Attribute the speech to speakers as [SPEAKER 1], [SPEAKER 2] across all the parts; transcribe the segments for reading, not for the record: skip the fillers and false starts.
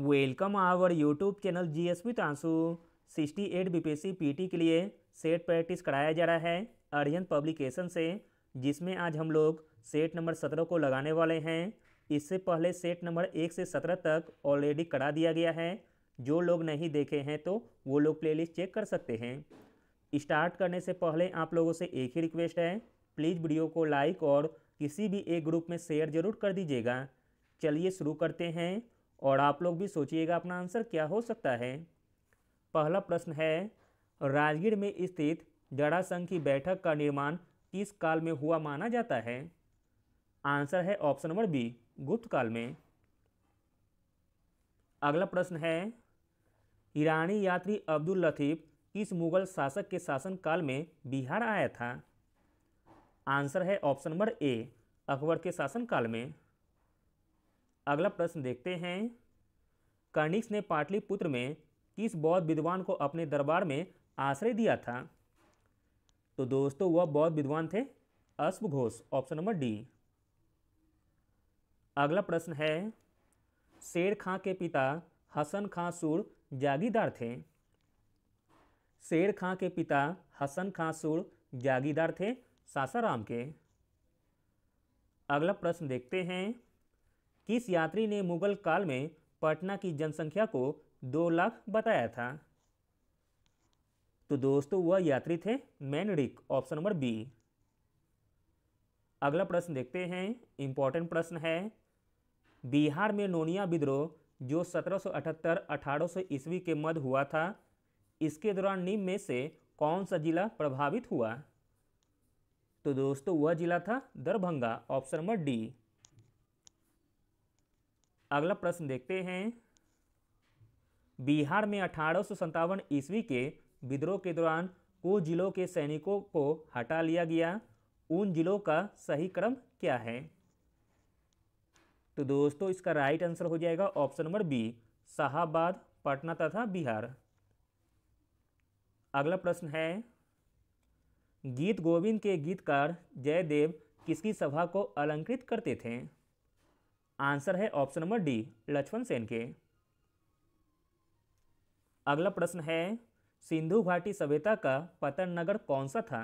[SPEAKER 1] Welcome our YouTube channel GS with Aansu. 68 BPSC PT के लिए set practice कराया जा रहा है अरिहंत पब्लिकेशन से, जिसमें आज हम लोग सेट नंबर 17 को लगाने वाले हैं। इससे पहले सेट नंबर 1 से 17 तक ऑलरेडी करा दिया गया है। जो लोग नहीं देखे हैं तो वो लोग प्लेलिस्ट चेक कर सकते हैं। स्टार्ट करने से पहले आप लोगों से एक ही रिक्वेस्ट है, प्लीज़ वीडियो को लाइक और किसी भी एक ग्रुप में शेयर जरूर कर दीजिएगा। चलिए शुरू करते हैं और आप लोग भी सोचिएगा अपना आंसर क्या हो सकता है। पहला प्रश्न है, राजगीर में स्थित जरासंध की बैठक का निर्माण किस काल में हुआ माना जाता है? आंसर है ऑप्शन नंबर बी, गुप्त काल में। अगला प्रश्न है, ईरानी यात्री अब्दुल लतीफ किस मुगल शासक के शासन काल में बिहार आया था? आंसर है ऑप्शन नंबर ए, अकबर के शासन काल में। अगला प्रश्न देखते हैं, कर्णिक ने पाटलिपुत्र में किस बौद्ध विद्वान को अपने दरबार में आश्रय दिया था? तो दोस्तों वह बौद्ध विद्वान थे अश्वघोष, ऑप्शन नंबर डी। अगला प्रश्न है, शेर खां के पिता हसन खां सुर जागीरदार थे। शेर खां के पिता हसन खां सुर जागीरदार थे सासाराम के। अगला प्रश्न देखते हैं, किस यात्री ने मुगल काल में पटना की जनसंख्या को 2 लाख बताया था? तो दोस्तों वह यात्री थे मैनरिक, ऑप्शन नंबर बी। अगला प्रश्न देखते हैं, इंपॉर्टेंट प्रश्न है, बिहार में नोनिया विद्रोह जो 1778-1800 ईस्वी के मध्य हुआ था, इसके दौरान निम्न में से कौन सा जिला प्रभावित हुआ? तो दोस्तों वह जिला था दरभंगा, ऑप्शन नंबर डी। अगला प्रश्न देखते हैं, बिहार में 1857 ईस्वी के विद्रोह के दौरान कुछ जिलों के सैनिकों को हटा लिया गया, उन जिलों का सही क्रम क्या है? तो दोस्तों इसका राइट आंसर हो जाएगा option number B, Shahabad, Patna तथा बिहार। अगला प्रश्न है, गीत गोविंद के गीतकार जयदेव किसकी सभा को अलंकृत करते थे? आंसर है option number D, Lakshman Sen के। अगला प्रश्न है, सिंधु घाटी सभ्यता का पतन नगर कौन सा था?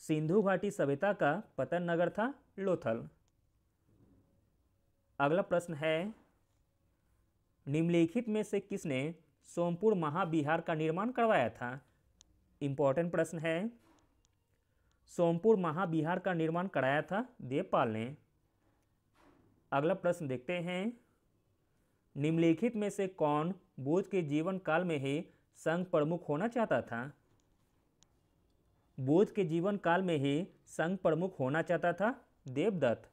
[SPEAKER 1] सिंधु घाटी सभ्यता का पतन नगर था लोथल। अगला प्रश्न है, निम्नलिखित में से किसने सोमपुर महाविहार का निर्माण करवाया था? इंपॉर्टेंट प्रश्न है, सोमपुर महाविहार का निर्माण कराया था देवपाल ने। अगला प्रश्न देखते हैं, निम्नलिखित में से कौन बुद्ध के जीवन काल में ही संघ प्रमुख होना चाहता था? बुद्ध के जीवन काल में ही संघ प्रमुख होना चाहता था देवदत्त।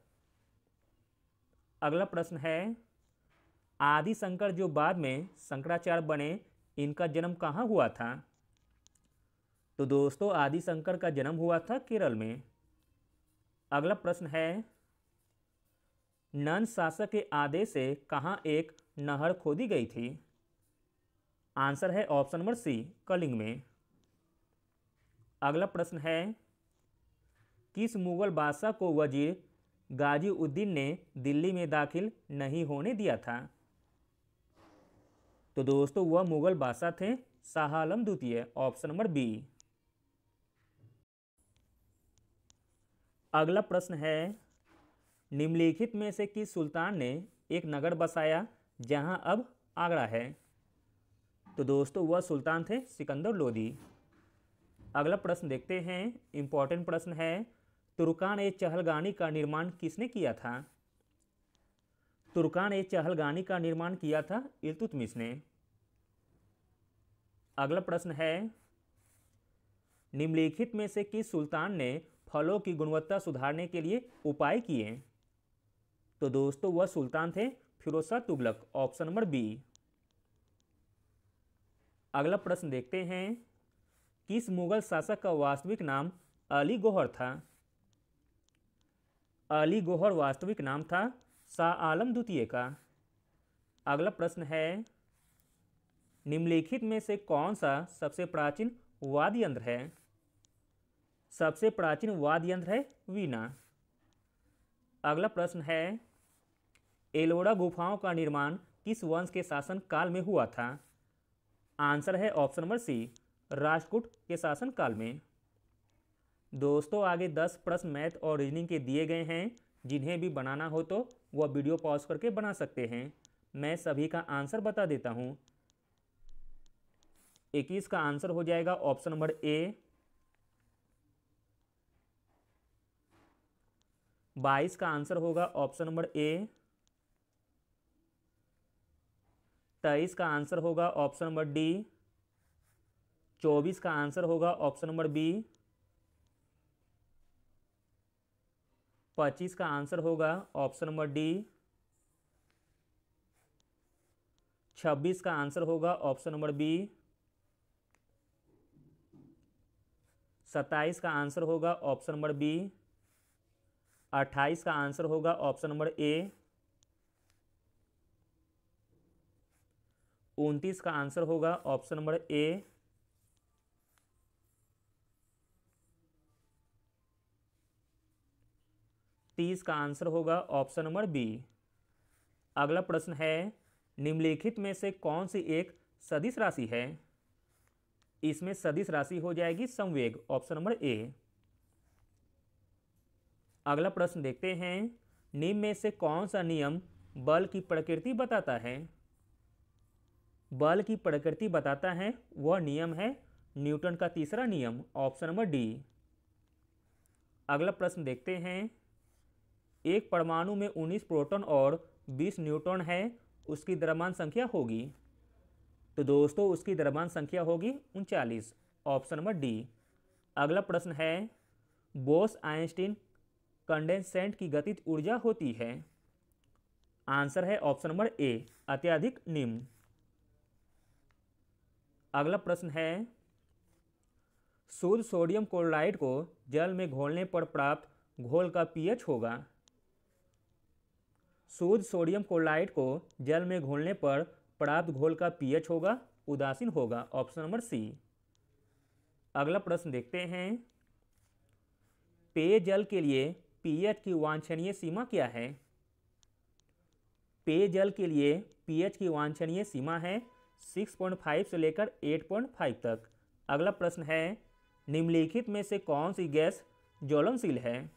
[SPEAKER 1] अगला प्रश्न है, आदि शंकर जो बाद में शंकराचार्य बने, इनका जन्म कहाँ हुआ था? तो दोस्तों आदि शंकर का जन्म हुआ था केरल में। अगला प्रश्न है, नंद शासक के आदेश से कहाँ एक नहर खोदी गई थी? आंसर है ऑप्शन नंबर सी, कलिंग में। अगला प्रश्न है, किस मुगल बादशाह को वजीर गाजी उद्दीन ने दिल्ली में दाखिल नहीं होने दिया था? तो दोस्तों वह मुगल बादशाह थे शाह आलम द्वितीय, ऑप्शन नंबर बी। अगला प्रश्न है, निम्नलिखित में से किस सुल्तान ने एक नगर बसाया जहां अब आगरा है? तो दोस्तों वह सुल्तान थे सिकंदर लोदी। अगला प्रश्न देखते हैं, इंपॉर्टेंट प्रश्न है, तुर्कान-ए-चहलगानी का निर्माण किसने किया था? तुर्कान-ए-चहलगानी का निर्माण किया था इल्तुतमिश ने। अगला प्रश्न है, निम्नलिखित में से किस सुल्तान ने फलों की गुणवत्ता सुधारने के लिए उपाय किए? तो दोस्तों वह सुल्तान थे Firoz Shah Tughlaq, option number B. अगला प्रश्न देखते हैं, किस मुगल शासक का वास्तविक नाम अली गौहर था? अली गौहर वास्तविक नाम था शाह आलम द्वितीय का। अगला प्रश्न है, निम्नलिखित में से कौन सा सबसे प्राचीन वाद्य यंत्र है? सबसे प्राचीन वाद्य यंत्र है वीणा। अगला प्रश्न है, एलोरा गुफाओं का निर्माण किस वंश के शासन काल में हुआ था? आंसर है ऑप्शन नंबर सी, राष्ट्रकूट के शासन काल में। दोस्तों आगे 10 प्रश्न मैथ और रीजनिंग के दिए गए हैं, जिन्हें भी बनाना हो तो वह वीडियो पॉज करके बना सकते हैं। मैं सभी का आंसर बता देता हूँ। 21 का आंसर हो जाएगा ऑप्शन नंबर ए। 22 का आंसर होगा ऑप्शन नंबर ए। 23 का आंसर होगा ऑप्शन नंबर डी। 24 का आंसर होगा ऑप्शन नंबर बी। 25 का आंसर होगा ऑप्शन नंबर डी। 26 का आंसर होगा ऑप्शन नंबर बी। 27 का आंसर होगा ऑप्शन नंबर बी। 28 का आंसर होगा ऑप्शन नंबर ए। 29 का आंसर होगा ऑप्शन नंबर ए। 30 का आंसर होगा ऑप्शन नंबर बी। अगला प्रश्न है, निम्नलिखित में से कौन सी एक सदिश राशि है? इसमें सदिश राशि हो जाएगी संवेग, ऑप्शन नंबर ए। अगला प्रश्न देखते हैं, निम्न में से कौन सा नियम बल की प्रकृति बताता है? बल की प्रकृति बताता है वह नियम है न्यूटन का तीसरा नियम, ऑप्शन नंबर डी। अगला प्रश्न देखते हैं, एक परमाणु में 19 प्रोटॉन और 20 न्यूट्रॉन है, उसकी द्रव्यमान संख्या होगी। तो दोस्तों उसकी द्रव्यमान संख्या होगी 39, ऑप्शन नंबर डी। अगला प्रश्न है, बोस आइंस्टीन कंडेंसेंट की गतिज ऊर्जा होती है। आंसर है ऑप्शन नंबर ए, अत्यधिक निम्न। अगला प्रश्न है, शुद्ध सोडियम क्लोराइड को जल में घोलने पर प्राप्त घोल का पीएच होगा। शुद्ध सोडियम क्लोराइड को जल में घोलने पर प्राप्त घोल का पीएच होगा उदासीन होगा, ऑप्शन नंबर सी। अगला प्रश्न देखते हैं, पेयजल के लिए पीएच की वांछनीय सीमा क्या है? पेयजल के लिए पीएच की वांछनीय सीमा है 6.5 से लेकर 8.5 तक। अगला प्रश्न है, निम्नलिखित में से कौन सी गैस ज्वलनशील है?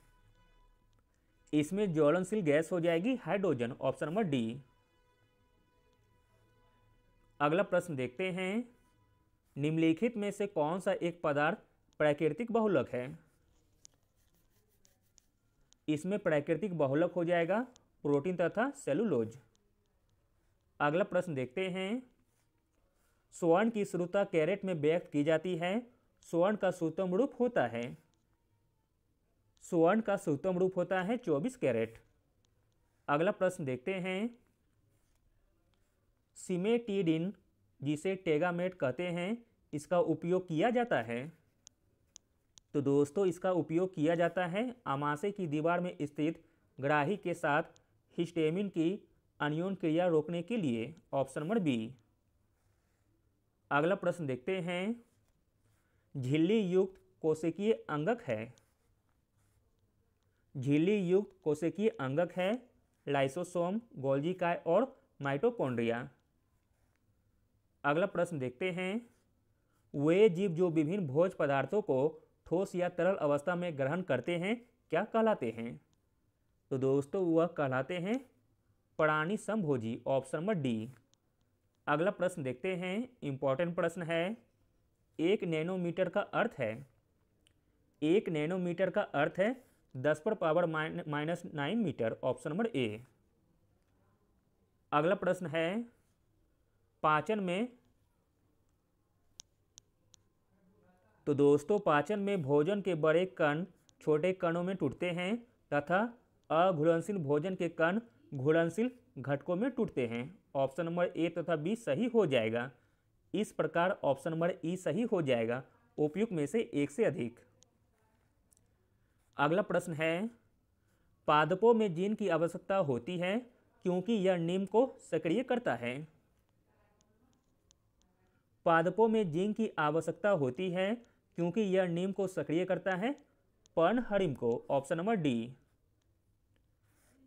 [SPEAKER 1] इसमें ज्वलनशील गैस हो जाएगी हाइड्रोजन, ऑप्शन नंबर डी। अगला प्रश्न देखते हैं, निम्नलिखित में से कौन सा एक पदार्थ प्राकृतिक बहुलक है? इसमें प्राकृतिक बहुलक हो जाएगा प्रोटीन तथा सेलुलोज। अगला प्रश्न देखते हैं, स्वर्ण की शुद्धता कैरेट में व्यक्त की जाती है, स्वर्ण का शुद्धतम रूप होता है। स्वर्ण का शुद्धतम रूप होता है 24 कैरेट। अगला प्रश्न देखते हैं, सिमेटिडिन जिसे टेगामेट कहते हैं, इसका उपयोग किया जाता है। तो दोस्तों इसका उपयोग किया जाता है आमाशय की दीवार में स्थित ग्राही के साथ हिस्टेमिन की अन्योन क्रिया रोकने के लिए, ऑप्शन नंबर बी। अगला प्रश्न देखते हैं, झिल्ली युक्त कोशिकीय अंगक है। झिल्ली युक्त कोशिकीय अंगक है लाइसोसोम, गोल्गी काय और माइटोकॉन्ड्रिया। अगला प्रश्न देखते हैं, वे जीव जो विभिन्न भोज्य पदार्थों को ठोस या तरल अवस्था में ग्रहण करते हैं क्या कहलाते हैं? तो दोस्तों वह कहलाते हैं प्राणी समभोजी, ऑप्शन नंबर डी। अगला प्रश्न देखते हैं, इंपॉर्टेंट प्रश्न है, 1 नैनोमीटर का अर्थ है? 1 नैनोमीटर का अर्थ है 10⁻⁻⁹ मीटर, ऑप्शन नंबर ए। अगला प्रश्न है, पाचन में, तो दोस्तों पाचन में भोजन के बड़े कण छोटे कणों में टूटते हैं तथा अघुलनशील भोजन के कण घुलनशील घटकों में टूटते हैं। ऑप्शन नंबर ए तथा बी सही हो जाएगा। इस प्रकार ऑप्शन नंबर ई सही हो जाएगा, उपयुक्त में से एक से अधिक। अगला प्रश्न है, पादपों में जिंक की आवश्यकता होती है क्योंकि यह नीम को सक्रिय करता है। पादपों में जिंक की आवश्यकता होती है क्योंकि यह नीम को सक्रिय करता है पर्णहरिम को, ऑप्शन नंबर डी।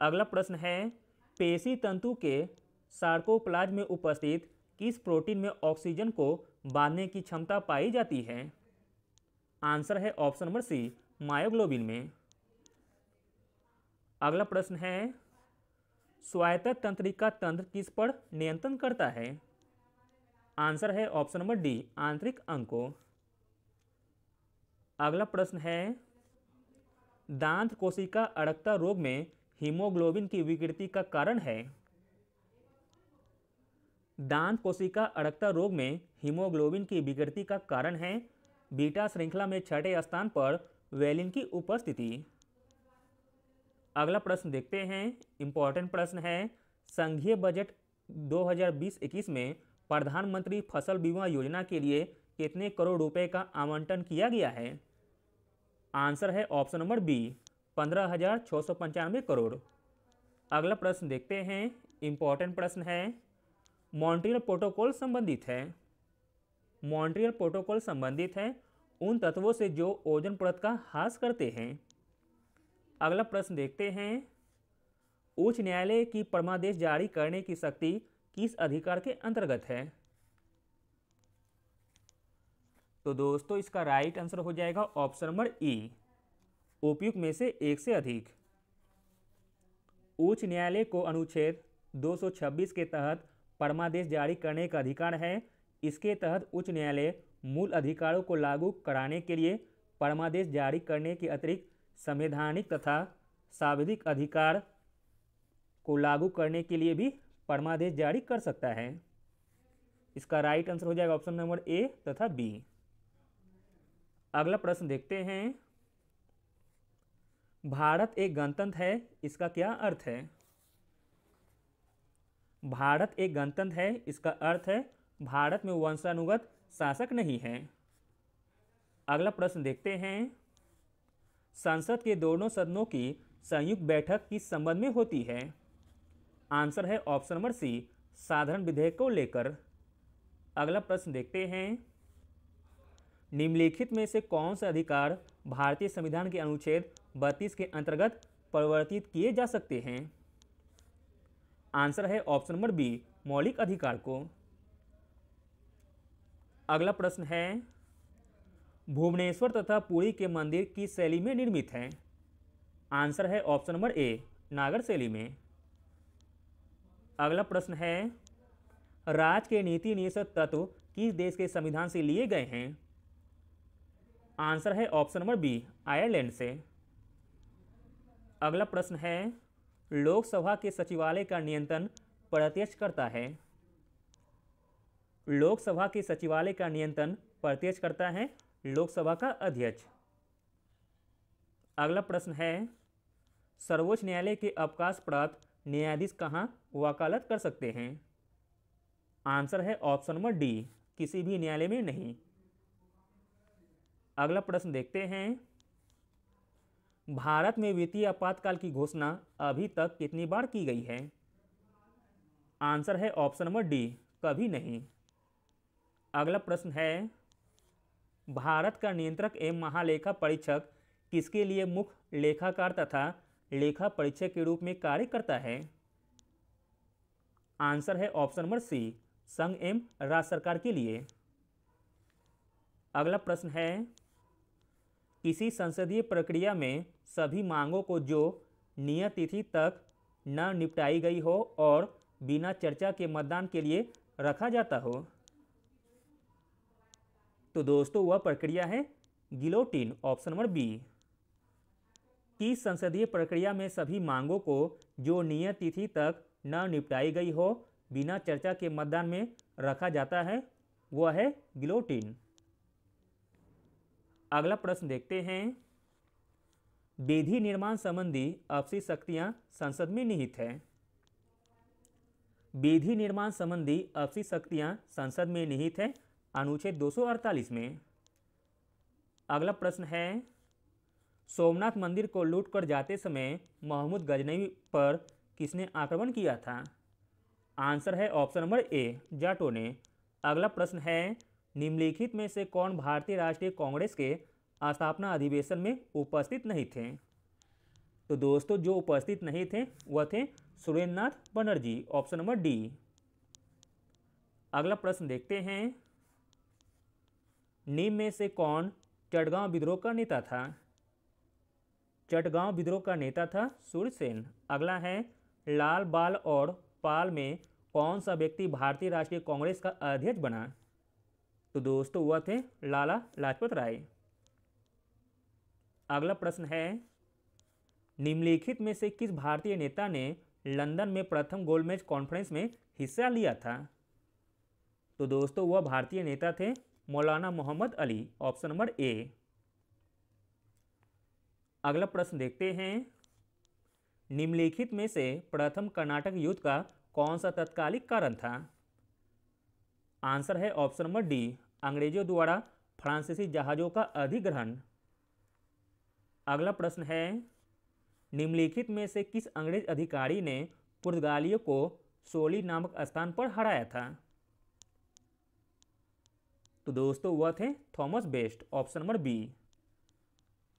[SPEAKER 1] अगला प्रश्न है, पेशी तंतु के सार्कोप्लाज्म में उपस्थित किस प्रोटीन में ऑक्सीजन को बांधने की क्षमता पाई जाती है? आंसर है ऑप्शन नंबर सी, मायोग्लोबिन में। अगला प्रश्न है, स्वायत्त तंत्रिका तंत्र किस पर नियंत्रण करता है? आंसर है ऑप्शन नंबर डी, आंतरिक अंग को। अगला प्रश्न है, दांत कोशिका अड़कता रोग में हीमोग्लोबिन की विकृति का कारण है? दांत कोशिका अड़कता रोग में हीमोग्लोबिन की विकृति का कारण है बीटा श्रृंखला में छठे स्थान पर वेलिन की उपस्थिति। अगला प्रश्न देखते हैं, इंपॉर्टेंट प्रश्न है, संघीय बजट 2020-21 में प्रधानमंत्री फसल बीमा योजना के लिए कितने करोड़ रुपए का आवंटन किया गया है? आंसर है ऑप्शन नंबर बी, 15,695 करोड़। अगला प्रश्न देखते हैं, इंपॉर्टेंट प्रश्न है, मॉन्ट्रियल प्रोटोकॉल संबंधित है। मॉन्ट्रियल प्रोटोकॉल संबंधित है उन तत्वों से जो ओजोन परत का ह्रास करते हैं। अगला प्रश्न देखते हैं, उच्च न्यायालय की परमादेश जारी करने की शक्ति किस अधिकार के अंतर्गत है? तो दोस्तों इसका राइट आंसर हो जाएगा ऑप्शन नंबर ई, उपयुक्त में से एक से अधिक। उच्च न्यायालय को अनुच्छेद 226 के तहत परमादेश जारी करने का अधिकार है। इसके तहत उच्च न्यायालय मूल अधिकारों को लागू कराने के लिए परमादेश जारी करने के अतिरिक्त संवैधानिक तथा सांविधिक अधिकार को लागू करने के लिए भी परमादेश जारी कर सकता है। इसका राइट आंसर हो जाएगा ऑप्शन नंबर ए तथा बी। अगला प्रश्न देखते हैं, भारत एक गणतंत्र है, इसका क्या अर्थ है? भारत एक गणतंत्र है, इसका अर्थ है भारत में वंशानुगत शासक नहीं है। अगला प्रश्न देखते हैं, संसद के दोनों सदनों की संयुक्त बैठक किस संबंध में होती है? आंसर है ऑप्शन नंबर सी, साधारण विधेयक को लेकर। अगला प्रश्न देखते हैं, निम्नलिखित में से कौन से अधिकार भारतीय संविधान के अनुच्छेद 32 के अंतर्गत परिवर्तित किए जा सकते हैं? आंसर है ऑप्शन नंबर बी, मौलिक अधिकार को। अगला प्रश्न है, भुवनेश्वर तथा पुरी के मंदिर किस शैली में निर्मित हैं? आंसर है ऑप्शन नंबर ए, नागर शैली में। अगला प्रश्न है, राज्य के नीति निषेध तत्व किस देश के संविधान से लिए गए हैं? आंसर है ऑप्शन नंबर बी, आयरलैंड से। अगला प्रश्न है, लोकसभा के सचिवालय का नियंत्रण प्रत्यक्ष करता है? लोकसभा के सचिवालय का नियंत्रण प्रत्यक्ष करता है लोकसभा का अध्यक्ष। अगला प्रश्न है, सर्वोच्च न्यायालय के अवकाश प्राप्त न्यायाधीश कहाँ वकालत कर सकते हैं? आंसर है ऑप्शन नंबर डी, किसी भी न्यायालय में नहीं। अगला प्रश्न देखते हैं, भारत में वित्तीय आपातकाल की घोषणा अभी तक कितनी बार की गई है? आंसर है ऑप्शन नंबर डी, कभी नहीं। अगला प्रश्न है, भारत का नियंत्रक एवं महालेखा परीक्षक किसके लिए मुख्य लेखाकार तथा लेखा परीक्षक के रूप में कार्य करता है? आंसर है ऑप्शन नंबर सी, संघ एवं राज्य सरकार के लिए। अगला प्रश्न है, किसी संसदीय प्रक्रिया में सभी मांगों को जो नियत तिथि तक न निपटाई गई हो और बिना चर्चा के मतदान के लिए रखा जाता हो? तो दोस्तों वह प्रक्रिया है गिलोटिन, ऑप्शन नंबर बी। किस संसदीय प्रक्रिया में सभी मांगों को जो नियत तिथि तक न निपटाई गई हो बिना चर्चा के मतदान में रखा जाता है? वह है गिलोटिन। अगला प्रश्न देखते हैं, विधि निर्माण संबंधी आपसी शक्तियां संसद में निहित है? विधि निर्माण संबंधी आपसी शक्तियां संसद में निहित है अनुच्छेद 248 में। अगला प्रश्न है, सोमनाथ मंदिर को लूटकर जाते समय महमूद गजनवी पर किसने आक्रमण किया था? आंसर है ऑप्शन नंबर ए, जाटों ने। अगला प्रश्न है, निम्नलिखित में से कौन भारतीय राष्ट्रीय कांग्रेस के स्थापना अधिवेशन में उपस्थित नहीं थे? तो दोस्तों जो उपस्थित नहीं थे वह थे Surendranath Banerjee, option number D. अगला प्रश्न देखते हैं, निम्न में से कौन चटगांव विद्रोह का नेता था? चटगांव विद्रोह का नेता था सूर्यसेन। अगला है, लाल बाल और पाल में कौन सा व्यक्ति भारतीय राष्ट्रीय कांग्रेस का अध्यक्ष बना? तो दोस्तों वह थे लाला लाजपत राय। अगला प्रश्न है, निम्नलिखित में से किस भारतीय नेता ने लंदन में प्रथम गोलमेज कॉन्फ्रेंस में हिस्सा लिया था? तो दोस्तों वह भारतीय नेता थे मौलाना Mohammad Ali, option number A. अगला प्रश्न देखते हैं, निम्नलिखित में से प्रथम कर्नाटक युद्ध का कौन सा तत्कालिक कारण था? आंसर है ऑप्शन नंबर डी, अंग्रेजों द्वारा फ्रांसीसी जहाज़ों का अधिग्रहण। अगला प्रश्न है, निम्नलिखित में से किस अंग्रेज अधिकारी ने पुर्तगालियों को सोली नामक स्थान पर हराया था? तो दोस्तों वह थे Thomas Best, option number B.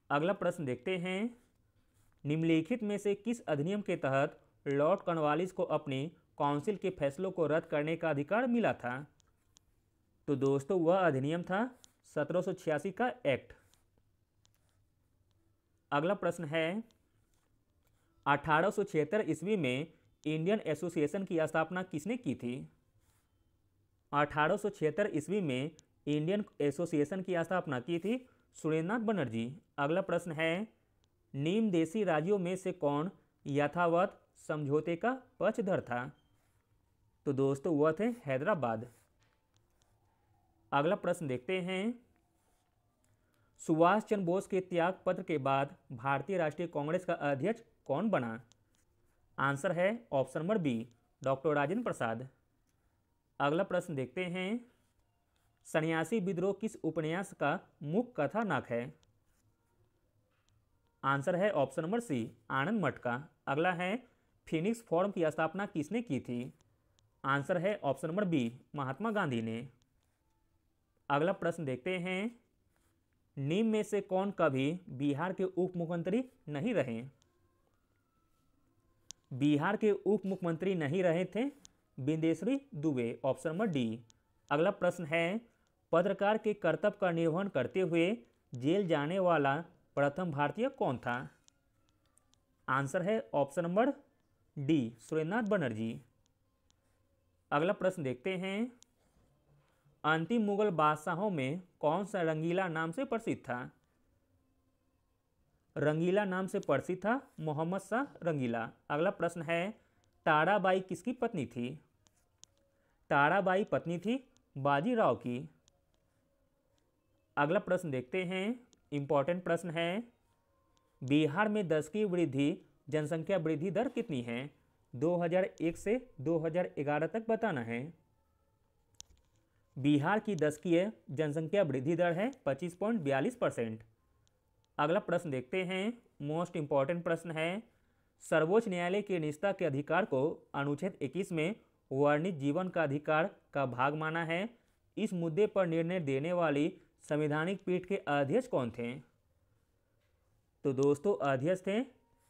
[SPEAKER 1] अगला प्रश्न देखते हैं, निम्नलिखित में से किस अधिनियम के तहत लॉर्ड कॉर्नवालिस को अपनी काउंसिल के फैसलों को रद्द करने का अधिकार मिला था? तो दोस्तों वह अधिनियम था 1786 का एक्ट। अगला प्रश्न है, 1876 ईस्वी में इंडियन एसोसिएशन की स्थापना किसने की थी? 1876 ईस्वी में इंडियन एसोसिएशन की स्थापना की थी सुरेंद्रनाथ बनर्जी। अगला प्रश्न है, निम्न देशी राज्यों में से कौन यथावत समझौते का पक्षधर था? तो दोस्तों वह थे हैदराबाद। अगला प्रश्न देखते हैं, सुभाष चंद्र बोस के त्याग पत्र के बाद भारतीय राष्ट्रीय कांग्रेस का अध्यक्ष कौन बना? आंसर है option number B, doctor Rajendra Prasad. अगला प्रश्न देखते हैं, सन्यासी विद्रोह किस उपन्यास का मुख्य कथानक है? आंसर है ऑप्शन नंबर सी, आनंद मठ का। अगला है, फिनिक्स फॉर्म की स्थापना किसने की थी? आंसर है option number B, Mahatma Gandhi ने। अगला प्रश्न देखते हैं, निम्न में से कौन कभी बिहार के उप मुख्यमंत्री नहीं रहे? बिहार के उप मुख्यमंत्री नहीं रहे थे Bindeshwari Dubey, option number D. अगला प्रश्न है, पत्रकार के कर्तव्य का निर्वहन करते हुए जेल जाने वाला प्रथम भारतीय कौन था? आंसर है option number D, Surendranath Banerjee. अगला प्रश्न देखते हैं, अंतिम मुगल बादशाहों में कौन सा रंगीला नाम से प्रसिद्ध था? रंगीला नाम से प्रसिद्ध था मोहम्मद शाह रंगीला। अगला प्रश्न है, ताराबाई किसकी पत्नी थी? ताराबाई पत्नी थी बाजीराव की। अगला प्रश्न देखते हैं, इंपॉर्टेंट प्रश्न है, बिहार में दशकीय वृद्धि जनसंख्या वृद्धि दर कितनी है? 2001 से 2011 तक बताना है। बिहार की दशकीय जनसंख्या वृद्धि दर है 25.42%। अगला प्रश्न देखते हैं, मोस्ट इंपॉर्टेंट प्रश्न है, सर्वोच्च न्यायालय के निजता के अधिकार को अनुच्छेद 21 में वर्णित जीवन का अधिकार का भाग माना है। इस मुद्दे पर निर्णय देने वाली संवैधानिक पीठ के अध्यक्ष कौन थे? तो दोस्तों अध्यक्ष थे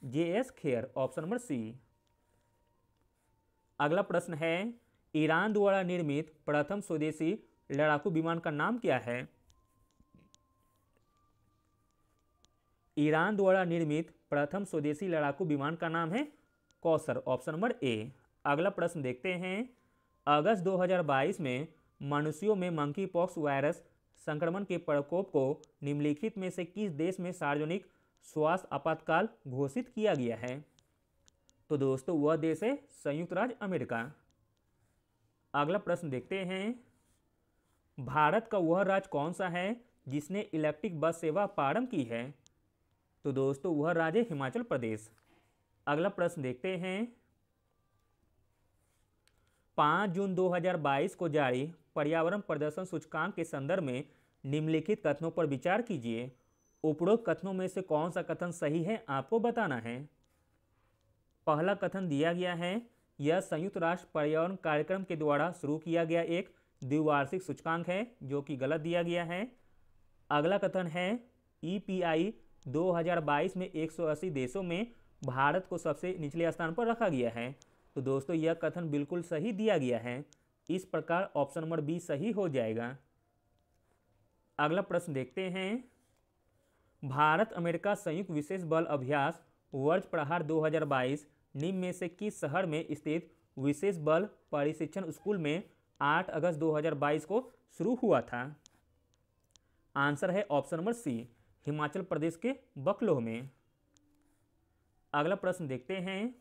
[SPEAKER 1] JS Kher, option number C. अगला प्रश्न है, ईरान द्वारा निर्मित प्रथम स्वदेशी लड़ाकू विमान का नाम क्या है? ईरान द्वारा निर्मित प्रथम स्वदेशी लड़ाकू विमान का नाम है कौसर, ऑप्शन नंबर ए। अगला प्रश्न देखते हैं, अगस्त 2022 में मनुष्यों में मंकी पॉक्स वायरस संक्रमण के प्रकोप को निम्नलिखित में से किस देश में सार्वजनिक स्वास्थ्य आपातकाल घोषित किया गया है? तो दोस्तों वह देश है संयुक्त राज्य अमेरिका। अगला प्रश्न देखते हैं, भारत का वह राज्य कौन सा है जिसने इलेक्ट्रिक बस सेवा प्रारंभ की है? तो दोस्तों वह राज्य है हिमाचल प्रदेश। अगला प्रश्न देखते हैं, 5 जून 2022 को जारी पर्यावरण प्रदर्शन सूचकांक के संदर्भ में निम्नलिखित कथनों पर विचार कीजिए। उपरोक्त कथनों में से कौन सा कथन सही है आपको बताना है। पहला कथन दिया गया है, यह संयुक्त राष्ट्र पर्यावरण कार्यक्रम के द्वारा शुरू किया गया एक द्विवार्षिक सूचकांक है, जो कि गलत दिया गया है। अगला कथन है, EPI 2022 में 180 देशों में भारत को सबसे निचले स्थान पर रखा गया है। तो दोस्तों यह कथन बिल्कुल सही दिया गया है। इस प्रकार ऑप्शन नंबर बी सही हो जाएगा। अगला प्रश्न देखते हैं। भारत अमेरिका संयुक्त विशेष बल अभ्यास वर्ष प्रहार 2022 निम्न में से किस शहर में स्थित विशेष बल प्रशिक्षण स्कूल में 8 अगस्त 2022 को शुरू हुआ था? आंसर है ऑप्शन नंबर सी, हिमाचल प्रदेश के बकलोह में। अगला प्रश्न देखते हैं।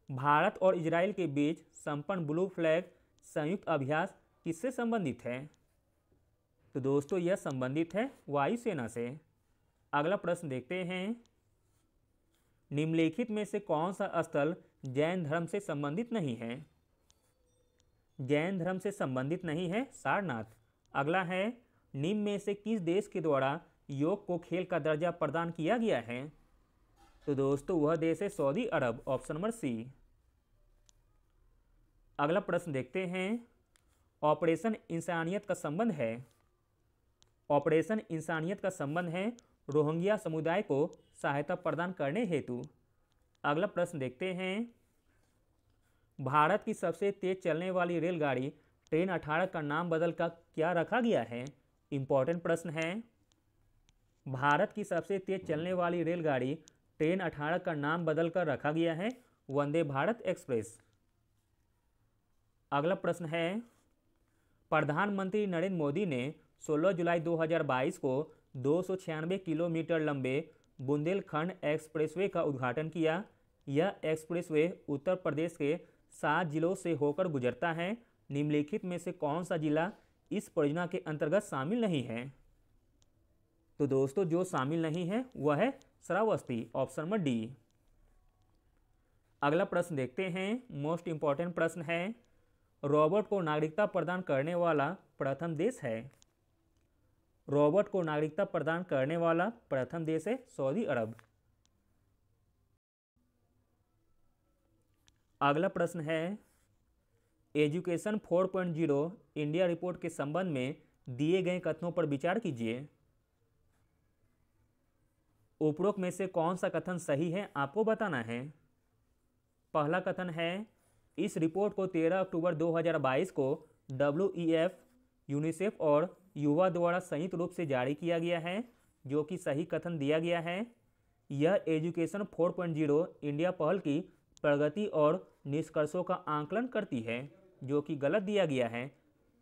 [SPEAKER 1] भारत और इजराइल के बीच संपन्न ब्लू फ्लैग संयुक्त अभ्यास किससे संबंधित है? तो दोस्तों यह संबंधित है वायुसेना से। अगला प्रश्न देखते हैं। निम्नलिखित में से कौन सा स्थल जैन धर्म से संबंधित नहीं है? जैन धर्म से संबंधित नहीं है सारनाथ। अगला है, निम्न में से किस देश के द्वारा योग को खेल का दर्जा प्रदान किया गया है? तो दोस्तों वह देश है सऊदी अरब, ऑप्शन नंबर सी। अगला प्रश्न देखते हैं। ऑपरेशन इंसानियत का संबंध है। ऑपरेशन इंसानियत का संबंध है रोहिंग्या समुदाय को सहायता प्रदान करने हेतु। अगला प्रश्न देखते हैं। भारत की सबसे तेज चलने वाली रेलगाड़ी ट्रेन 18 का नाम बदल कर क्या रखा गया है? इंपॉर्टेंट प्रश्न है। भारत की सबसे तेज चलने वाली रेलगाड़ी ट्रेन 18 का नाम बदल कर रखा गया है वंदे भारत एक्सप्रेस। अगला प्रश्न है। प्रधानमंत्री नरेंद्र मोदी ने 16 जुलाई 2022 को 296 किलोमीटर लंबे बुंदेलखंड एक्सप्रेसवे का उद्घाटन किया। यह एक्सप्रेसवे उत्तर प्रदेश के 7 जिलों से होकर गुजरता है। निम्नलिखित में से कौन सा जिला इस परियोजना के अंतर्गत शामिल नहीं है? तो दोस्तों जो शामिल नहीं है वह है श्रावस्ती, ऑप्शन नंबर डी। अगला प्रश्न देखते हैं। मोस्ट इंपॉर्टेंट प्रश्न है। रॉबर्ट को नागरिकता प्रदान करने वाला प्रथम देश है। रॉबर्ट को नागरिकता प्रदान करने वाला प्रथम देश है सऊदी अरब। अगला प्रश्न है। एजुकेशन 4.0 इंडिया रिपोर्ट के संबंध में दिए गए कथनों पर विचार कीजिए। उपरोक्त में से कौन सा कथन सही है आपको बताना है। पहला कथन है, इस रिपोर्ट को 13 अक्टूबर 2022 को WEF, यूनिसेफ और युवा द्वारा संयुक्त रूप से जारी किया गया है, जो कि सही कथन दिया गया है। यह एजुकेशन 4.0 इंडिया पहल की प्रगति और निष्कर्षों का आंकलन करती है, जो कि गलत दिया गया है।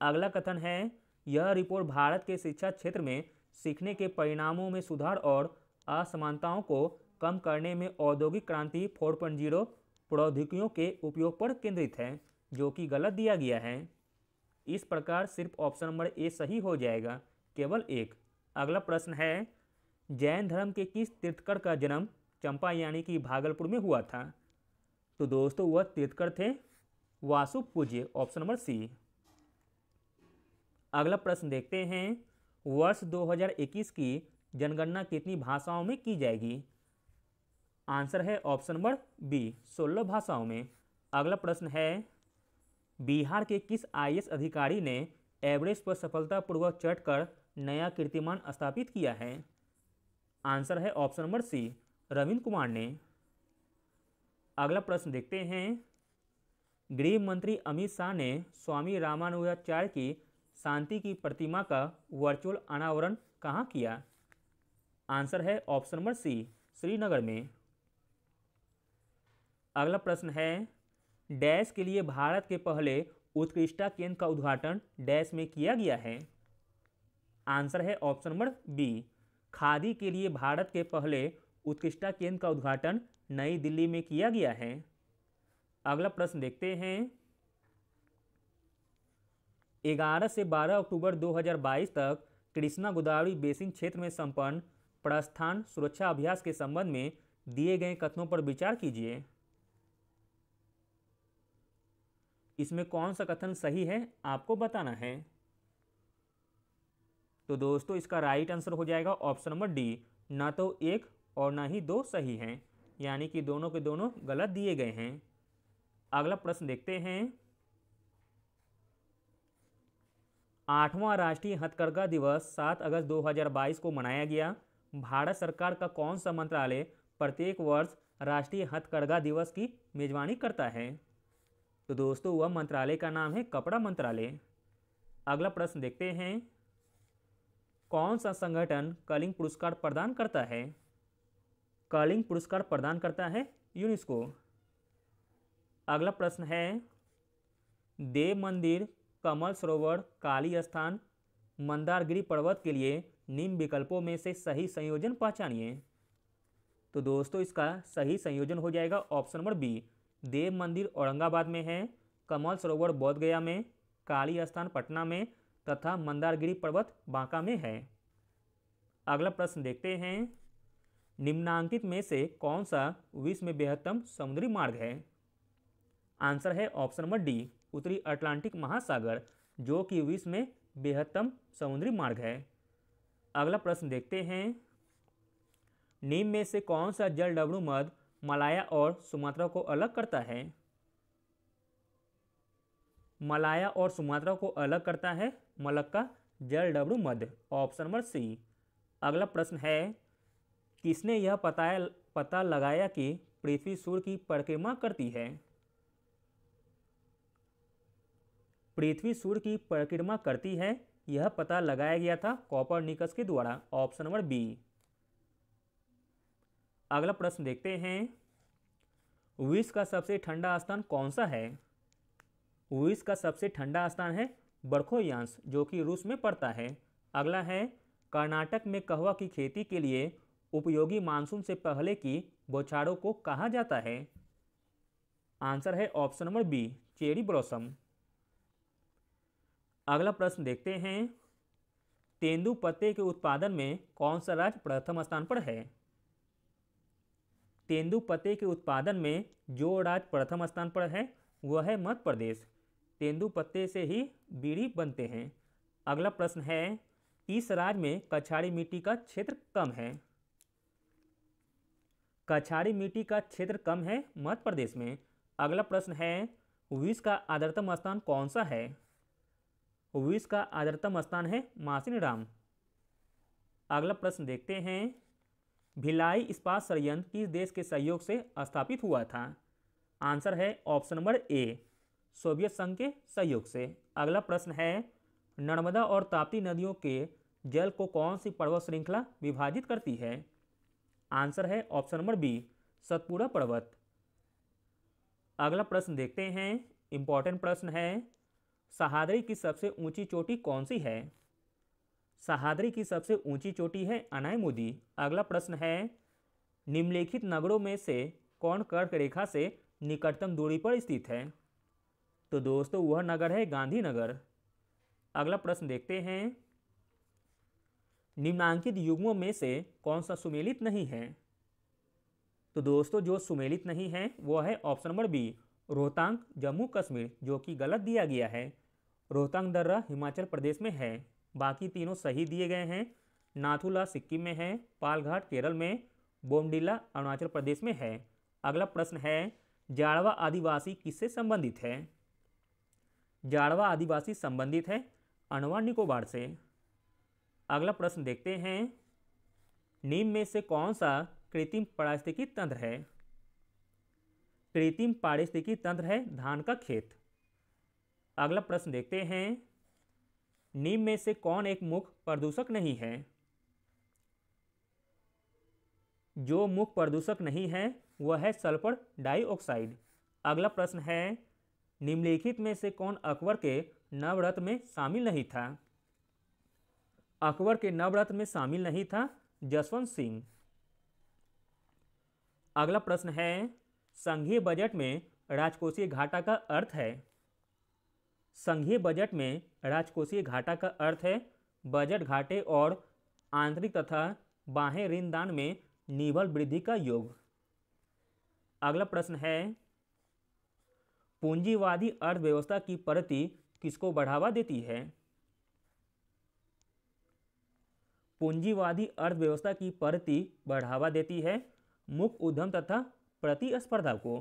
[SPEAKER 1] अगला कथन है, यह रिपोर्ट भारत के शिक्षा क्षेत्र में सीखने के परिणामों में सुधार और असमानताओं को कम करने में औद्योगिक क्रांति 4.0 प्रौद्योगिकियों के उपयोग पर केंद्रित है, जो कि गलत दिया गया है। इस प्रकार सिर्फ ऑप्शन नंबर ए सही हो जाएगा, केवल एक। अगला प्रश्न है, जैन धर्म के किस तीर्थकर का जन्म चंपा यानी कि भागलपुर में हुआ था? तो दोस्तों वह तीर्थकर थे वासु पूज्य, ऑप्शन नंबर सी। अगला प्रश्न देखते हैं। वर्ष 2021 की जनगणना कितनी भाषाओं में की जाएगी? आंसर है ऑप्शन नंबर बी, 16 भाषाओं में। अगला प्रश्न है, बिहार के किस IAS अधिकारी ने एवरेस्ट पर सफलतापूर्वक चढ़कर नया कीर्तिमान स्थापित किया है? आंसर है option number C, Ravindra Kumar ने। अगला प्रश्न देखते हैं। गृह मंत्री अमित शाह ने स्वामी रामानुजाचार्य की शांति की प्रतिमा का वर्चुअल अनावरण कहाँ किया? आंसर है ऑप्शन नंबर सी, श्रीनगर में। अगला प्रश्न है, डैश के लिए भारत के पहले उत्कृष्टता केंद्र का उद्घाटन डैश में किया गया है? आंसर है ऑप्शन नंबर बी, खादी के लिए भारत के पहले उत्कृष्टता केंद्र का उद्घाटन नई दिल्ली में किया गया है। अगला प्रश्न देखते हैं। 11 से 12 अक्टूबर 2022 तक कृष्णा गोदावरी बेसिन क्षेत्र में संपन्न प्रस्थान सुरक्षा अभ्यास के संबंध में दिए गए कथनों पर विचार कीजिए। इसमें कौन सा कथन सही है आपको बताना है। तो दोस्तों इसका राइट आंसर हो जाएगा ऑप्शन नंबर डी, ना तो एक और ना ही दो सही हैं, यानी कि दोनों के दोनों गलत दिए गए हैं। अगला प्रश्न देखते हैं। 8वां राष्ट्रीय हथकरघा दिवस 7 अगस्त 2022 को मनाया गया। भारत सरकार का कौन सा मंत्रालय प्रत्येक वर्ष राष्ट्रीय हथकरघा दिवस की मेजबानी करता है? तो दोस्तों वह मंत्रालय का नाम है कपड़ा मंत्रालय। अगला प्रश्न देखते हैं, कौन सा संगठन कलिंग पुरस्कार प्रदान करता है? कलिंग पुरस्कार प्रदान करता है यूनेस्को। अगला प्रश्न है, देव मंदिर, कमल सरोवर, काली स्थान, मंदारगिरी पर्वत के लिए निम्न विकल्पों में से सही संयोजन पहचानिए। तो दोस्तों इसका सही संयोजन हो जाएगा ऑप्शन नंबर बी, देव मंदिर औरंगाबाद में है, कमल सरोवर बोध गया में, काली स्थान पटना में तथा मंदारगिरी पर्वत बांका में है। अगला प्रश्न देखते हैं, निम्नांकित में से कौन सा विश्व में बृहत्तम समुद्री मार्ग है? आंसर है ऑप्शन नंबर डी, उत्तरी अटलांटिक महासागर, जो कि विश्व में बृहत्तम समुद्री मार्ग है। अगला प्रश्न देखते हैं, निम्न में से कौन सा जलडमरू मध मलाया और सुमात्रा को अलग करता है? मलाया और सुमात्रा को अलग करता है मलक्का जलडमरू मध, ऑप्शन नंबर सी। अगला प्रश्न है, किसने यह पता लगाया कि पृथ्वी सूर्य की परिक्रमा करती है? पृथ्वी सूर्य की परिक्रमा करती है, यह पता लगाया गया था कोपरनिकस के द्वारा, ऑप्शन नंबर बी। अगला प्रश्न देखते हैं, विश्व का सबसे ठंडा स्थान कौन सा है? विश्व का सबसे ठंडा स्थान है बरखोयांस, जो कि रूस में पड़ता है। अगला है, कर्नाटक में कहवा की खेती के लिए उपयोगी मानसून से पहले की बौछारों को कहा जाता है? आंसर है option number B, cherry blossom. अगला प्रश्न देखते हैं, तेंदुपत्ते के उत्पादन में कौन सा राज्य प्रथम स्थान पर है? तेंदुपत्ते के उत्पादन में जो राज्य प्रथम स्थान पर है वह है मध्य प्रदेश। तेंदुपत्ते से ही बीड़ी बनते हैं। अगला प्रश्न है, किस राज्य में कछाड़ी मिट्टी का क्षेत्र कम है? कछाड़ी मिट्टी का क्षेत्र कम है मध्य प्रदेश में। अगला प्रश्न है, विश्व का आर्द्रतम स्थान कौन सा है? विश्व का आर्द्रतम स्थान है मासिनराम। अगला प्रश्न देखते हैं, भिलाई इस्पात संयंत्र किस देश के सहयोग से स्थापित हुआ था? आंसर है ऑप्शन नंबर ए, सोवियत संघ के सहयोग से। अगला प्रश्न है, नर्मदा और ताप्ती नदियों के जल को कौन सी पर्वत श्रृंखला विभाजित करती है? आंसर है ऑप्शन नंबर बी, सतपुड़ा पर्वत। अगला प्रश्न देखते हैं, इंपॉर्टेंट प्रश्न है, सह्याद्री की सबसे ऊंची चोटी कौन सी है? सह्याद्री की सबसे ऊंची चोटी है अनायमुदी। अगला प्रश्न है, निम्नलिखित नगरों में से कौन कर्क रेखा से निकटतम दूरी पर स्थित है? तो दोस्तों वह नगर है गांधीनगर। अगला प्रश्न देखते हैं, निम्नांकित युग्मों में से कौन सा सुमेलित नहीं है? तो दोस्तों जो सुमेलित नहीं है वह है option number B, Rohtang Jammu Kashmir, जो कि गलत दिया गया है। रोहतांग दर्रा हिमाचल प्रदेश में है, बाकी तीनों सही दिए गए हैं। नाथुला सिक्किम में है, पालघाट केरल में, बोमडिला अरुणाचल प्रदेश में है। अगला प्रश्न है, जाड़वा आदिवासी किससे संबंधित है? जाड़वा आदिवासी संबंधित है अंडमान निकोबार से। अगला प्रश्न देखते हैं, निम्न में से कौन सा कृत्रिम पारिस्थितिकी तंत्र है? कृत्रिम पारिस्थितिकी तंत्र है धान का खेत। अगला प्रश्न देखते हैं, निम्न में से कौन एक मुख्य प्रदूषक नहीं है? जो मुख्य प्रदूषक नहीं है वह है सल्फर डाइऑक्साइड। अगला प्रश्न है, निम्नलिखित में से कौन अकबर के नवरत्न में शामिल नहीं था? अकबर के नवरत्न में शामिल नहीं था जसवंत सिंह। अगला प्रश्न है, संघीय बजट में राजकोषीय घाटा का अर्थ है? संघीय बजट में राजकोषीय घाटा का अर्थ है बजट घाटे और आंतरिक तथा बाह्य ऋणदान में निवल वृद्धि का योग। अगला प्रश्न है, पूंजीवादी अर्थव्यवस्था की प्रगति किसको बढ़ावा देती है? पूंजीवादी अर्थव्यवस्था की प्रगति बढ़ावा देती है मुक्त उद्यम तथा प्रतिस्पर्धा को।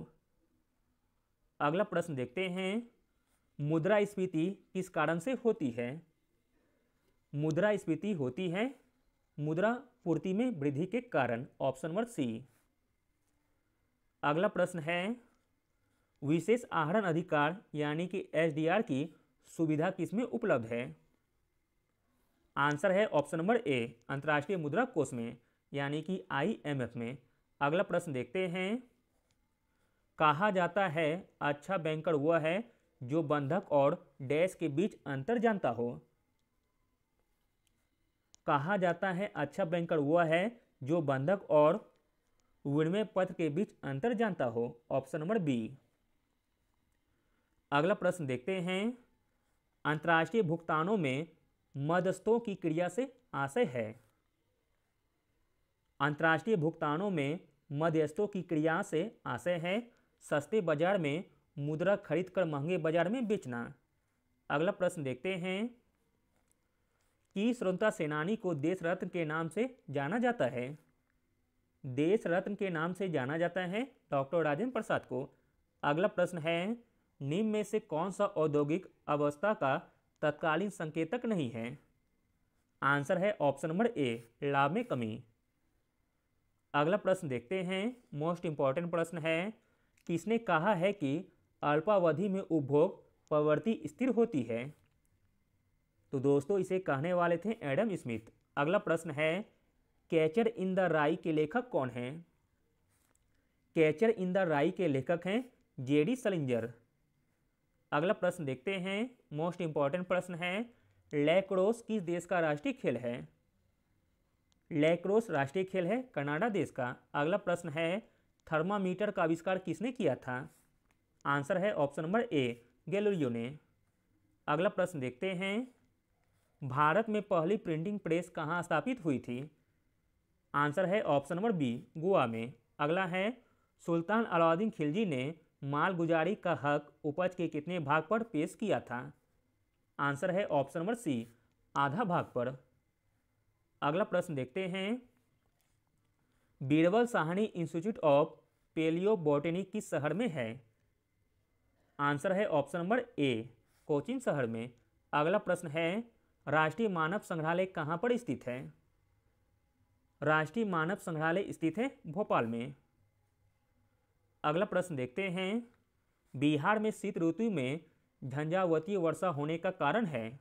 [SPEAKER 1] अगला प्रश्न देखते हैं, मुद्रास्फीति किस कारण से होती है? मुद्रास्फीति होती है मुद्रा पूर्ति में वृद्धि के कारण, ऑप्शन नंबर सी। अगला प्रश्न है विशेष आहरण अधिकार यानी कि एसडीआर की सुविधा किसमें उपलब्ध है? आंसर है ऑप्शन नंबर ए अंतर्राष्ट्रीय मुद्रा कोष में यानी कि आईएमएफ में। अगला प्रश्न देखते हैं। कहा जाता है अच्छा बैंकर वह है जो बंधक और डैश के बीच अंतर जानता हो। कहा जाता है अच्छा बैंकर वह है जो बंधक और विनिमय पत्र के बीच अंतर जानता हो। Option number B. अगला प्रश्न देखते हैं। अंतर्राष्ट्रीय भुगतानों में मध्यस्थों की क्रिया से आशय है। अंतर्राष्ट्रीय भुगतानों में मध्यस्थों की क्रिया से आशय है सस्ते बाजार में मुद्रा खरीदकर महंगे बाजार में बेचना। अगला प्रश्न देखते हैं कि स्वतंत्रता सेनानी को देश रत्न के नाम से जाना जाता है। देश रत्न के नाम से जाना जाता है डॉक्टर राजेंद्र प्रसाद को। अगला प्रश्न है निम्न में से कौन सा औद्योगिक अवस्था का तत्कालीन संकेतक नहीं है? आंसर है ऑप्शन नंबर ए लाभ में कमी। अगला प्रश्न देखते हैं। मोस्ट इंपॉर्टेंट प्रश्न है किसने कहा है कि अल्पावधि में उपभोग प्रवृत्ति स्थिर होती है? तो दोस्तों इसे कहने वाले थे एडम स्मिथ। अगला प्रश्न है कैचर इन द राई के लेखक कौन हैं? कैचर इन द राई के लेखक हैं जेडी सलिंजर। अगला प्रश्न देखते हैं। मोस्ट इंपॉर्टेंट प्रश्न है लैक्रोस किस देश का राष्ट्रीय खेल है? लैक्रोस राष्ट्रीय खेल है कनाडा देश का। अगला प्रश्न है थर्मामीटर का आविष्कार किसने किया था? आंसर है ऑप्शन नंबर ए गैलीलियो ने। अगला प्रश्न देखते हैं। भारत में पहली प्रिंटिंग प्रेस कहाँ स्थापित हुई थी? आंसर है ऑप्शन नंबर बी गोवा में। अगला है सुल्तान अलाउद्दीन खिलजी ने मालगुजारी का हक उपज के कितने भाग पर पेश किया था? आंसर है ऑप्शन नंबर सी आधा भाग पर। अगला प्रश्न देखते हैं। बीरबल साहनी इंस्टीट्यूट ऑफ पेलियोबोटनी किस शहर में है? आंसर है ऑप्शन नंबर ए कोचीन शहर में। अगला प्रश्न है राष्ट्रीय मानव संग्रहालय कहाँ पर स्थित है? राष्ट्रीय मानव संग्रहालय स्थित है भोपाल में। अगला प्रश्न देखते हैं। बिहार में शीत ऋतु में झंझावातीय वर्षा होने का कारण है?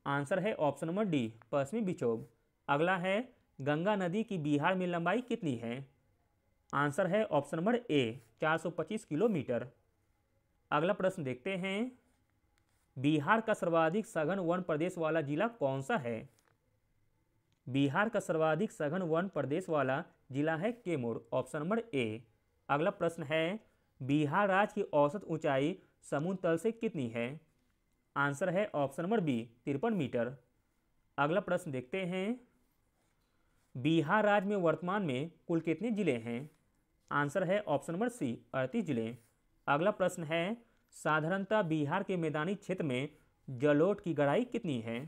[SPEAKER 1] आंसर है ऑप्शन नंबर डी पश्चिमी विक्षोभ। अगला है गंगा नदी की बिहार में लंबाई कितनी है? आंसर है ऑप्शन नंबर ए 425 किलोमीटर। अगला प्रश्न देखते हैं। बिहार का सर्वाधिक सघन वन प्रदेश वाला जिला कौन सा है? बिहार का सर्वाधिक सघन वन प्रदेश वाला जिला है कैमूर। Option number A. अगला प्रश्न है बिहार राज्य की औसत ऊंचाई समुद्र तल से कितनी है? आंसर है ऑप्शन नंबर बी 53 मीटर। अगला प्रश्न देखते हैं। बिहार राज्य में वर्तमान में कुल कितने जिले हैं? आंसर है ऑप्शन नंबर सी 38 जिले। अगला प्रश्न है साधारणतः बिहार के मैदानी क्षेत्र में जलोढ़ की गहराई कितनी है?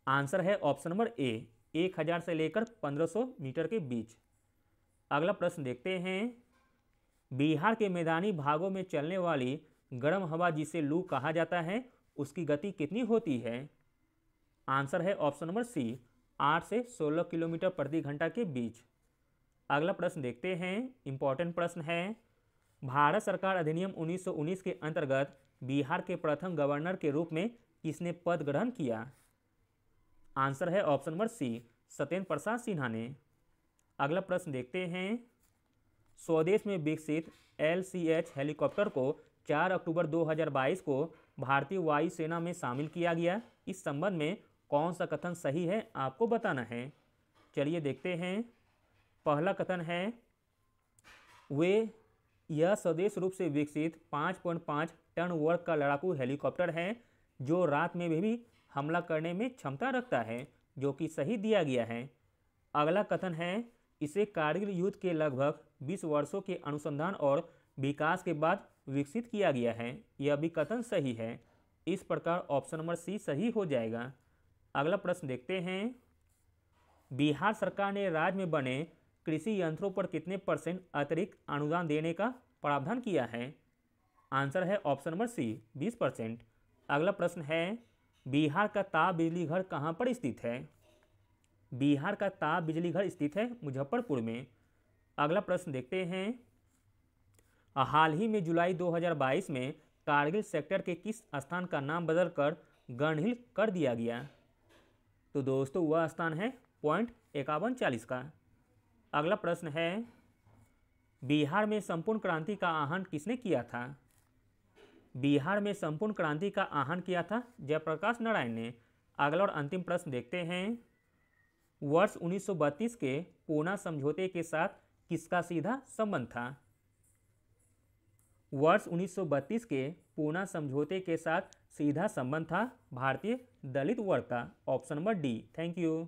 [SPEAKER 1] आंसर है ऑप्शन नंबर ए 1000 से लेकर 1500 मीटर के बीच। अगला प्रश्न देखते हैं। बिहार के मैदानी भागों में चलने वाली गर्म हवा जिसे लू कहा जाता है उसकी गति कितनी होती है? आंसर है ऑप्शन नंबर सी 8 से 16 किलोमीटर प्रति घंटा के बीच। अगला प्रश्न देखते हैं। इंपॉर्टेंट प्रश्न है भारत सरकार अधिनियम 1919 के अंतर्गत बिहार के प्रथम गवर्नर के रूप में किसने पद ग्रहण किया? आंसर है ऑप्शन नंबर सी सत्येंद्र प्रसाद सिन्हा ने। अगला प्रश्न देखते हैं। स्वदेश में विकसित LCH हेलीकॉप्टर को 4 अक्टूबर 2022 को भारतीय वायुसेना में शामिल किया गया। इस संबंध में कौन सा कथन सही है आपको बताना है। चलिए देखते हैं। पहला कथन है यह स्वदेश रूप से विकसित 5.5 टन वर्ग का लड़ाकू हेलीकॉप्टर है जो रात में भी हमला करने में क्षमता रखता है, जो कि सही दिया गया है। अगला कथन है इसे कारगिल युद्ध के लगभग 20 वर्षों के अनुसंधान और विकास के बाद विकसित किया गया है। यह भी कथन सही है। इस प्रकार ऑप्शन नंबर सी सही हो जाएगा। अगला प्रश्न देखते हैं। बिहार सरकार ने राज्य में बने कृषि यंत्रों पर कितने % अतिरिक्त अनुदान देने का प्रावधान किया है? आंसर है ऑप्शन नंबर सी 20%। अगला प्रश्न है बिहार का ताप बिजली घर कहाँ पर स्थित है? बिहार का ताप बिजली घर स्थित है मुजफ्फरपुर में। अगला प्रश्न देखते हैं, हाल ही में जुलाई 2022 में कारगिल सेक्टर के किस स्थान का नाम बदलकर गढ़हिल कर दिया गया? तो दोस्तों वह स्थान है पॉइंट 5140 का। अगला प्रश्न है, बिहार में संपूर्ण क्रांति का आह्वान किसने किया था? बिहार में संपूर्ण क्रांति का आह्वान किया था जयप्रकाश नारायण ने। अगला और अंतिम प्रश्न देखते हैं, वर्ष 1932 के पूना समझौते के साथ किसका सीधा संबंध था? वर्ष 1932 के पूना समझौते के साथ सीधा संबंध था भारतीय दलित वर्ग का। Option number D. Thank you.